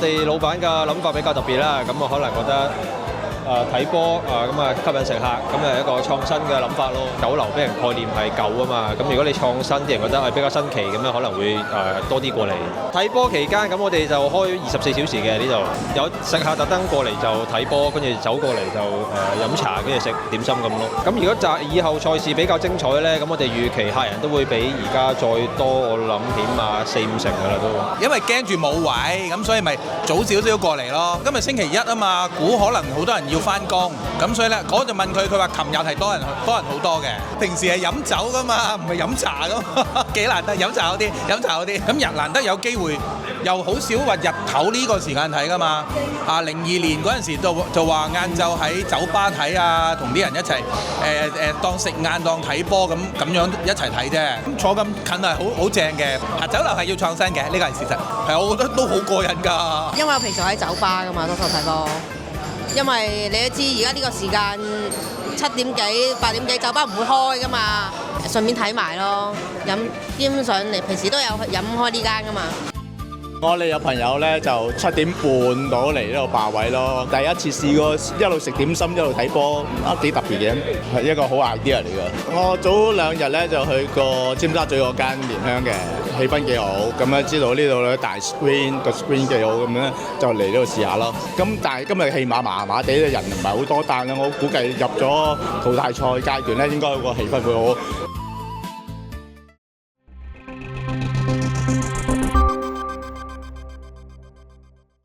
哋老闆嘅諗法比較特別啦，咁我可能覺得睇波咁吸引食客，咁係一個創新嘅諗法咯。酒樓俾人概念係舊啊嘛，咁如果你創新，啲人覺得係比較新奇，咁樣可能會多啲過嚟睇波期間。咁我哋就開24小時嘅呢度，有食客特登過嚟就睇波，跟住走過嚟就飲茶，跟住食點心咁咯。咁如果以後賽事比較精彩咧，咁我哋預期客人都會比而家再多，我諗起碼4-5成㗎啦都。因為驚住冇位，咁所以咪早少少過嚟咯。今日星期一啊嘛，估可能好多人要翻工，咁所以咧，我就問佢，佢話琴日係多人好多嘅。平時係飲酒噶嘛，唔係飲茶噶嘛，幾難得飲茶好啲。咁難得有機會，又好少話日頭呢個時間睇噶嘛。02年嗰陣時就話晏晝喺酒吧睇啊，同啲人一齊當食晏當睇波咁樣一齊睇啫。咁坐咁近係好正嘅。酒樓係要創新嘅，呢個係事實。係我覺得都好過癮㗎。因為我平時喺酒吧㗎嘛，多數睇波。因為你都知而家呢個時間7點幾、8點幾，酒吧唔會開㗎嘛，順便睇埋咯。基本上你平時都有飲開呢間㗎嘛。我哋有朋友咧就7點半到嚟呢度霸位咯，第一次試過一路食點心一路睇波，幾特別嘅，係一個好 idea 嚟㗎。我早2日咧就去過尖沙咀嗰間蓮香嘅，氣氛幾好，咁樣知道呢度咧大 screen 個 screen 幾好，咁樣就嚟呢度試下咯。咁但係今日戲碼麻麻地，人唔係好多，但係我估計入咗淘汰賽階段咧，應該個氣氛會好。